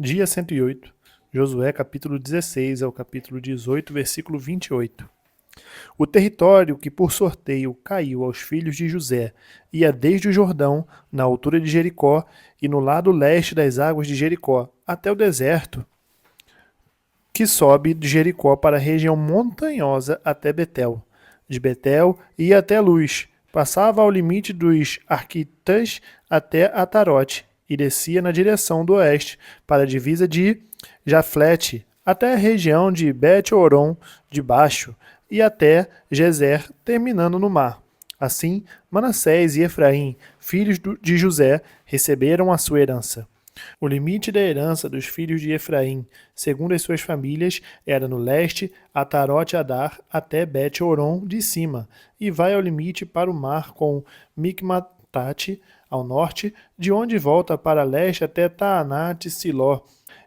Dia 108, Josué capítulo 16 ao capítulo 18, versículo 28. O território que por sorteio caiu aos filhos de José ia desde o Jordão, na altura de Jericó, e no lado leste das águas de Jericó, até o deserto, que sobe de Jericó para a região montanhosa até Betel. De Betel ia até Luz, passava ao limite dos Arquitas até Atarote e descia na direção do oeste para a divisa de Jaflete, até a região de Bet-Horon de baixo e até Gezer, terminando no mar. Assim, Manassés e Efraim, filhos de José, receberam a sua herança. O limite da herança dos filhos de Efraim, segundo as suas famílias, era no leste, Atarote-Adar até Bet-Horon de cima, e vai ao limite para o mar com Micmatate ao norte, de onde volta para leste até Taanate-Siló,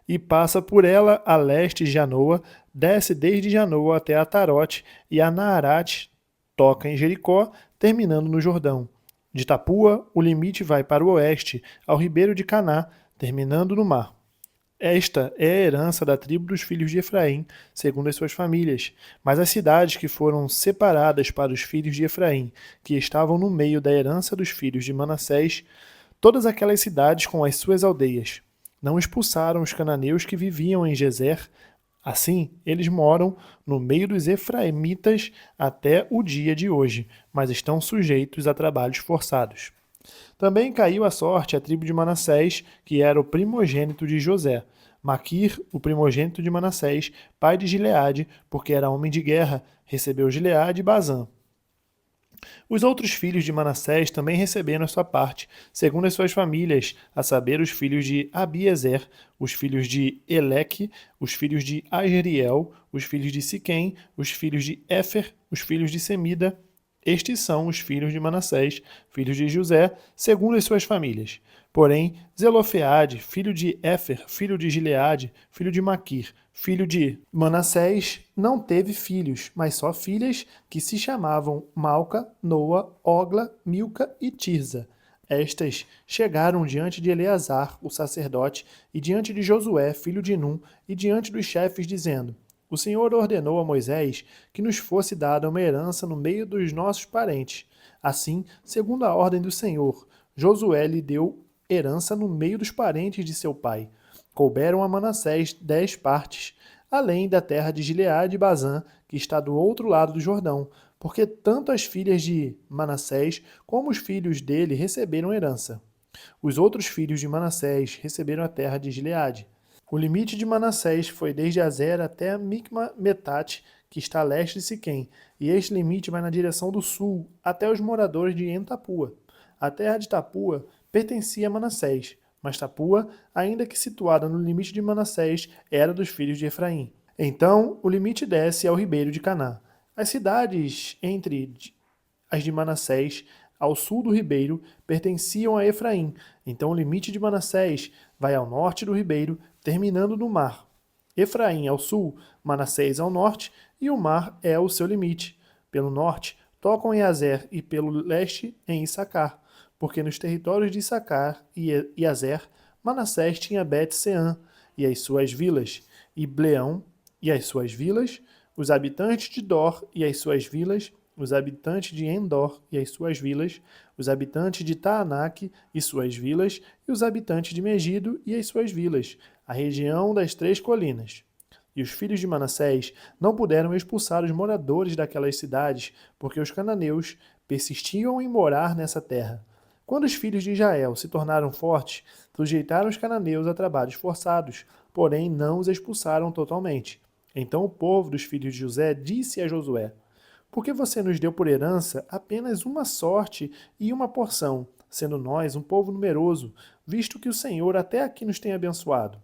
e passa por ela a leste de Janoa, desce desde Janoa até Atarote, e a Naarate toca em Jericó, terminando no Jordão. De Tapua, o limite vai para o oeste, ao ribeiro de Caná, terminando no mar. Esta é a herança da tribo dos filhos de Efraim, segundo as suas famílias. Mas as cidades que foram separadas para os filhos de Efraim, que estavam no meio da herança dos filhos de Manassés, todas aquelas cidades com as suas aldeias. Não expulsaram os cananeus que viviam em Gezer. Assim, eles moram no meio dos efraimitas até o dia de hoje, mas estão sujeitos a trabalhos forçados. Também caiu a sorte a tribo de Manassés, que era o primogênito de José. Maquir, o primogênito de Manassés, pai de Gileade, porque era homem de guerra, recebeu Gileade e Bazã. Os outros filhos de Manassés também receberam a sua parte, segundo as suas famílias, a saber, os filhos de Abiezer, os filhos de Eleque, os filhos de Azriel, os filhos de Siquém, os filhos de Éfer, os filhos de Semida. Estes são os filhos de Manassés, filhos de José, segundo as suas famílias. Porém, Zelofeade, filho de Éfer, filho de Gileade, filho de Maquir, filho de Manassés, não teve filhos, mas só filhas que se chamavam Malca, Noa, Ogla, Milca e Tirza. Estas chegaram diante de Eleazar, o sacerdote, e diante de Josué, filho de Num, e diante dos chefes, dizendo: O Senhor ordenou a Moisés que nos fosse dada uma herança no meio dos nossos parentes. Assim, segundo a ordem do Senhor, Josué lhe deu herança no meio dos parentes de seu pai. Couberam a Manassés 10 partes, além da terra de Gileade e Bazã, que está do outro lado do Jordão, porque tanto as filhas de Manassés como os filhos dele receberam herança. Os outros filhos de Manassés receberam a terra de Gileade. O limite de Manassés foi desde Azer até Micmametate, que está a leste de Siquém, e este limite vai na direção do sul, até os moradores de Entapua. A terra de Tapua pertencia a Manassés, mas Tapua, ainda que situada no limite de Manassés, era dos filhos de Efraim. Então, o limite desce ao ribeiro de Caná. As cidades entre as de Manassés, ao sul do ribeiro, pertenciam a Efraim. Então o limite de Manassés vai ao norte do ribeiro, terminando no mar. Efraim ao sul, Manassés ao norte, e o mar é o seu limite. Pelo norte, tocam em Azer e pelo leste em Issacar, porque nos territórios de Issacar e Azer, Manassés tinha Bet-Seã e as suas vilas, e Bleão e as suas vilas, os habitantes de Dor e as suas vilas, os habitantes de Endor e as suas vilas, os habitantes de Taanac e suas vilas, e os habitantes de Megido e as suas vilas, a região das 3 colinas. E os filhos de Manassés não puderam expulsar os moradores daquelas cidades, porque os cananeus persistiam em morar nessa terra. Quando os filhos de Israel se tornaram fortes, sujeitaram os cananeus a trabalhos forçados, porém não os expulsaram totalmente. Então o povo dos filhos de José disse a Josué: Por que você nos deu por herança apenas uma sorte e uma porção, sendo nós um povo numeroso, visto que o Senhor até aqui nos tem abençoado?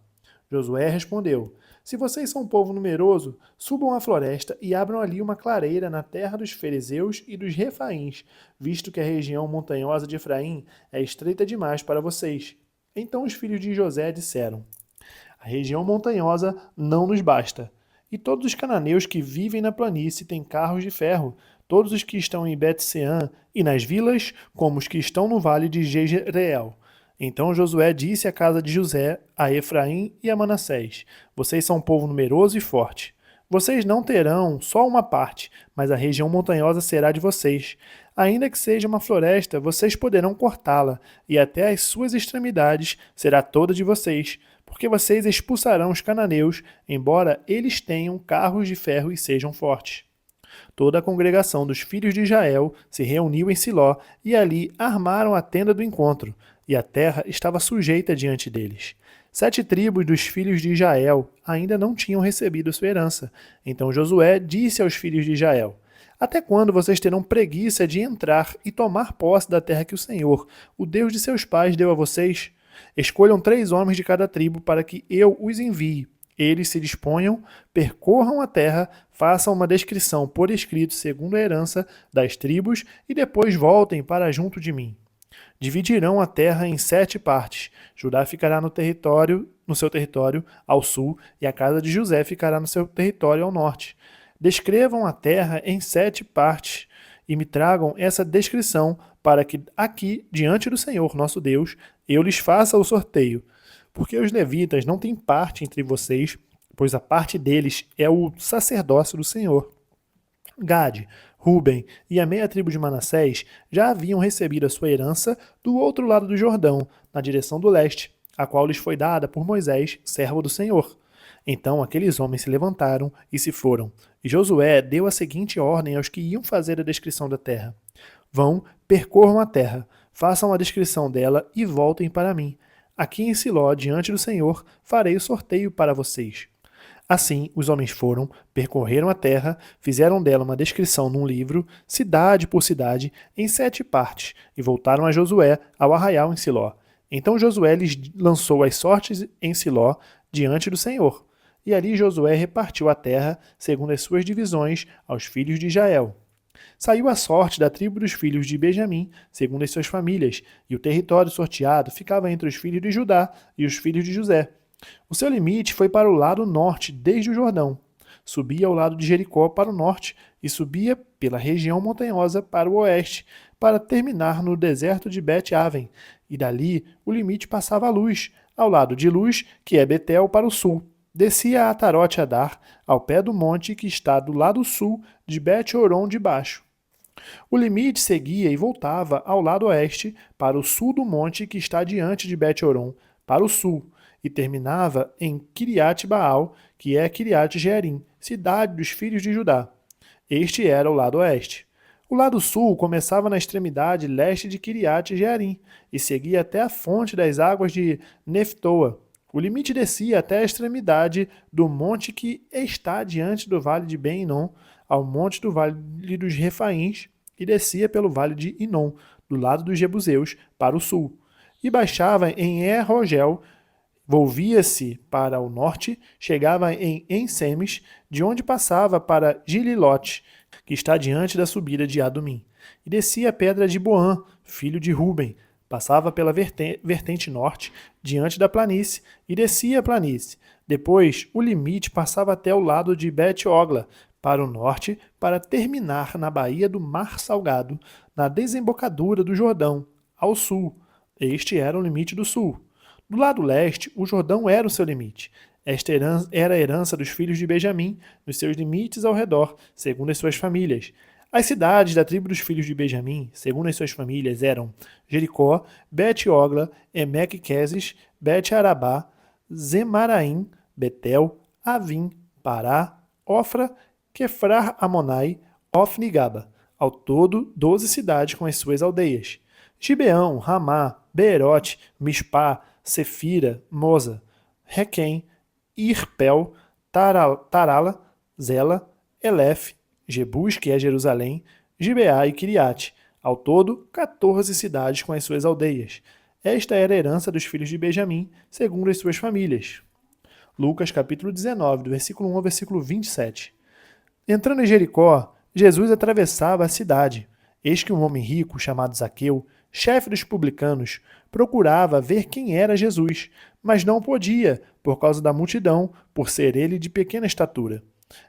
Josué respondeu: Se vocês são um povo numeroso, subam à floresta e abram ali uma clareira na terra dos fariseus e dos refaíns, visto que a região montanhosa de Efraim é estreita demais para vocês. Então os filhos de José disseram: A região montanhosa não nos basta. E todos os cananeus que vivem na planície têm carros de ferro, todos os que estão em Bet-Seã e nas vilas, como os que estão no vale de Jezreel. Então Josué disse à casa de José, a Efraim e a Manassés: Vocês são um povo numeroso e forte. Vocês não terão só uma parte, mas a região montanhosa será de vocês. Ainda que seja uma floresta, vocês poderão cortá-la, e até as suas extremidades será toda de vocês, porque vocês expulsarão os cananeus, embora eles tenham carros de ferro e sejam fortes. Toda a congregação dos filhos de Israel se reuniu em Siló e ali armaram a tenda do encontro, e a terra estava sujeita diante deles. 7 tribos dos filhos de Israel ainda não tinham recebido sua herança. Então Josué disse aos filhos de Israel: Até quando vocês terão preguiça de entrar e tomar posse da terra que o Senhor, o Deus de seus pais, deu a vocês? Escolham 3 homens de cada tribo para que eu os envie. Eles se disponham, percorram a terra, façam uma descrição por escrito segundo a herança das tribos e depois voltem para junto de mim. Dividirão a terra em 7 partes. Judá ficará no seu território ao sul, e a casa de José ficará no seu território ao norte. Descrevam a terra em 7 partes e me tragam essa descrição para que aqui, diante do Senhor, nosso Deus, eu lhes faça o sorteio. Porque os levitas não têm parte entre vocês, pois a parte deles é o sacerdócio do Senhor. Gade, Ruben e a meia tribo de Manassés já haviam recebido a sua herança do outro lado do Jordão, na direção do leste, a qual lhes foi dada por Moisés, servo do Senhor. Então aqueles homens se levantaram e se foram. E Josué deu a seguinte ordem aos que iam fazer a descrição da terra: Vão, percorram a terra, façam a descrição dela e voltem para mim. Aqui em Siló, diante do Senhor, farei o sorteio para vocês. Assim, os homens foram, percorreram a terra, fizeram dela uma descrição num livro, cidade por cidade, em 7 partes, e voltaram a Josué ao arraial em Siló. Então Josué lhes lançou as sortes em Siló, diante do Senhor. E ali Josué repartiu a terra, segundo as suas divisões, aos filhos de Israel. Saiu a sorte da tribo dos filhos de Benjamim, segundo as suas famílias, e o território sorteado ficava entre os filhos de Judá e os filhos de José. O seu limite foi para o lado norte, desde o Jordão. Subia ao lado de Jericó para o norte e subia pela região montanhosa para o oeste, para terminar no deserto de Bet-Aven, e dali o limite passava a Luz, ao lado de Luz, que é Betel, para o sul. Descia a Atarote-Adar, ao pé do monte que está do lado sul de Bet-Horon de baixo. O limite seguia e voltava ao lado oeste, para o sul do monte que está diante de Bet-Horon, para o sul, e terminava em Kiriat-Baal, que é Kiriat-Jearim, cidade dos filhos de Judá. Este era o lado oeste. O lado sul começava na extremidade leste de Kiriat-Jearim e seguia até a fonte das águas de Neftoa. O limite descia até a extremidade do monte que está diante do vale de Ben-Hinom, ao monte do vale dos Refaíns, e descia pelo vale de Hinom, do lado dos Jebuseus, para o sul. E baixava em Er-Rogel, volvia-se para o norte, chegava em Ensemes, de onde passava para Gililote, que está diante da subida de Adumim, e descia a pedra de Boã, filho de Ruben, passava pela vertente norte, diante da planície, e descia a planície. Depois, o limite passava até o lado de Bet-Ogla, para o norte, para terminar na baía do Mar Salgado, na desembocadura do Jordão, ao sul. Este era o limite do sul. Do lado leste, o Jordão era o seu limite. Esta era a herança dos filhos de Benjamim, nos seus limites ao redor, segundo as suas famílias. As cidades da tribo dos filhos de Benjamim, segundo as suas famílias, eram Jericó, Bet-Ogla, Emeque-Queses, Bet-Arabá, Zemaraim, Betel, Avim, Pará, Ofra, Quefrar-Amonai, Ofni-Gaba. Ao todo, 12 cidades com as suas aldeias. Gibeão, Ramá, Beerote, Mispá, Sefira, Moza, Requém, Irpel, Tarala, Zela, Elef, Jebus, que é Jerusalém, Gibeá e Kiriate. Ao todo, 14 cidades com as suas aldeias. Esta era a herança dos filhos de Benjamim, segundo as suas famílias. Lucas capítulo 19, do versículo 1 ao versículo 27. Entrando em Jericó, Jesus atravessava a cidade. Eis que um homem rico, chamado Zaqueu, chefe dos publicanos, procurava ver quem era Jesus, mas não podia, por causa da multidão, por ser ele de pequena estatura.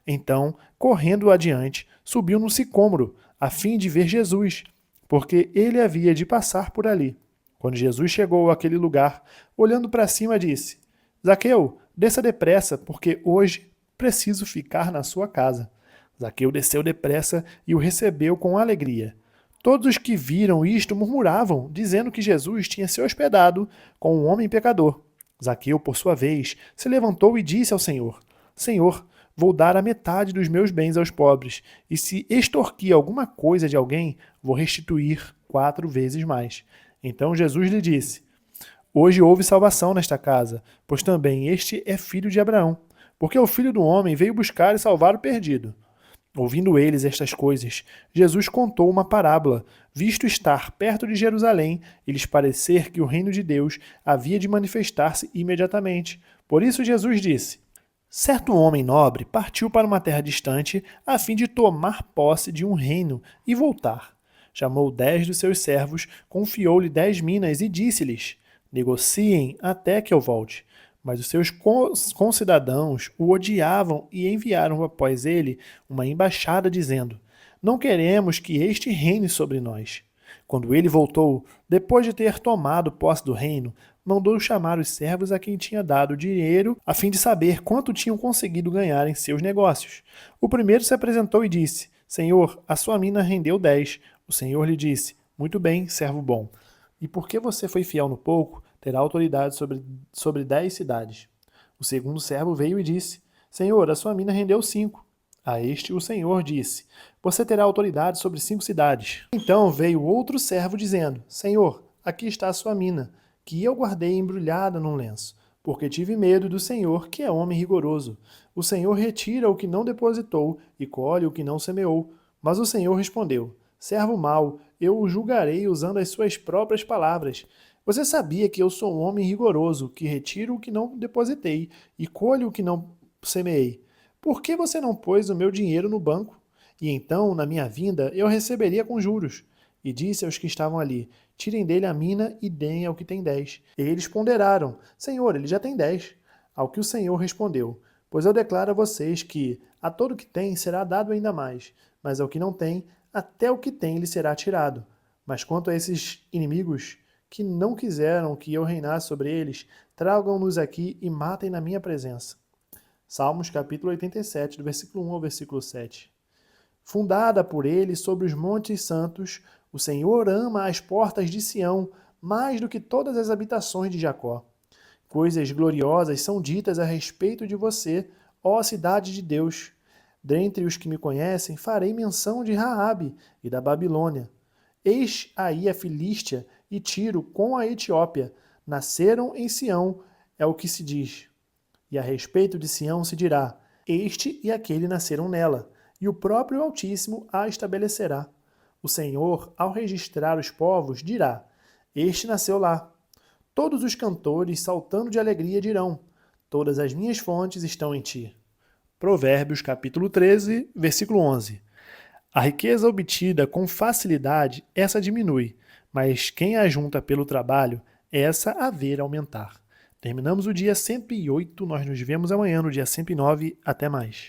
Então, correndo adiante, subiu no sicômoro, a fim de ver Jesus, porque ele havia de passar por ali. Quando Jesus chegou àquele lugar, olhando para cima, disse: Zaqueu, desça depressa, porque hoje preciso ficar na sua casa. Zaqueu desceu depressa e o recebeu com alegria. Todos os que viram isto murmuravam, dizendo que Jesus tinha se hospedado com um homem pecador. Zaqueu, por sua vez, se levantou e disse ao Senhor: Senhor, vou dar a metade dos meus bens aos pobres, e se extorquir alguma coisa de alguém, vou restituir 4 vezes mais. Então Jesus lhe disse: Hoje houve salvação nesta casa, pois também este é filho de Abraão, porque o Filho do Homem veio buscar e salvar o perdido. Ouvindo eles estas coisas, Jesus contou uma parábola, visto estar perto de Jerusalém e lhes parecer que o reino de Deus havia de manifestar-se imediatamente. Por isso Jesus disse: Certo homem nobre partiu para uma terra distante a fim de tomar posse de um reino e voltar. Chamou 10 dos seus servos, confiou-lhe 10 minas e disse-lhes: Negociem até que eu volte. Mas os seus concidadãos o odiavam e enviaram após ele uma embaixada dizendo: Não queremos que este reine sobre nós. Quando ele voltou, depois de ter tomado posse do reino, mandou chamar os servos a quem tinha dado dinheiro, a fim de saber quanto tinham conseguido ganhar em seus negócios. O primeiro se apresentou e disse: Senhor, a sua mina rendeu 10. O Senhor lhe disse: Muito bem, servo bom. E porque você foi fiel no pouco, terá autoridade sobre 10 cidades. O segundo servo veio e disse: Senhor, a sua mina rendeu 5. A este o Senhor disse: Você terá autoridade sobre 5 cidades. Então veio outro servo dizendo: Senhor, aqui está a sua mina, que eu guardei embrulhada num lenço, porque tive medo do Senhor, que é homem rigoroso. O Senhor retira o que não depositou e colhe o que não semeou. Mas o Senhor respondeu: Servo mau, eu o julgarei usando as suas próprias palavras. Você sabia que eu sou um homem rigoroso, que retiro o que não depositei e colho o que não semeei. Por que você não pôs o meu dinheiro no banco? E então, na minha vinda, eu receberia com juros. E disse aos que estavam ali: Tirem dele a mina e deem ao que tem 10. E eles ponderaram: Senhor, ele já tem 10. Ao que o Senhor respondeu: Pois eu declaro a vocês que a todo que tem será dado ainda mais, mas ao que não tem, até o que tem lhe será tirado. Mas quanto a esses inimigos que não quiseram que eu reinasse sobre eles, tragam-nos aqui e matem na minha presença. Salmos capítulo 87, do versículo 1 ao versículo 7. Fundada por ele sobre os montes santos, o Senhor ama as portas de Sião mais do que todas as habitações de Jacó. Coisas gloriosas são ditas a respeito de você, ó cidade de Deus. Dentre os que me conhecem, farei menção de Raabe e da Babilônia. Eis aí a Filístia e Tiro com a Etiópia. Nasceram em Sião, é o que se diz. E a respeito de Sião se dirá: Este e aquele nasceram nela, e o próprio Altíssimo a estabelecerá. O Senhor, ao registrar os povos, dirá: Este nasceu lá. Todos os cantores, saltando de alegria, dirão: Todas as minhas fontes estão em ti. Provérbios capítulo 13, versículo 11. A riqueza obtida com facilidade, essa diminui, mas quem a junta pelo trabalho, essa haver aumentar. Terminamos o dia 108, nós nos vemos amanhã no dia 109. Até mais.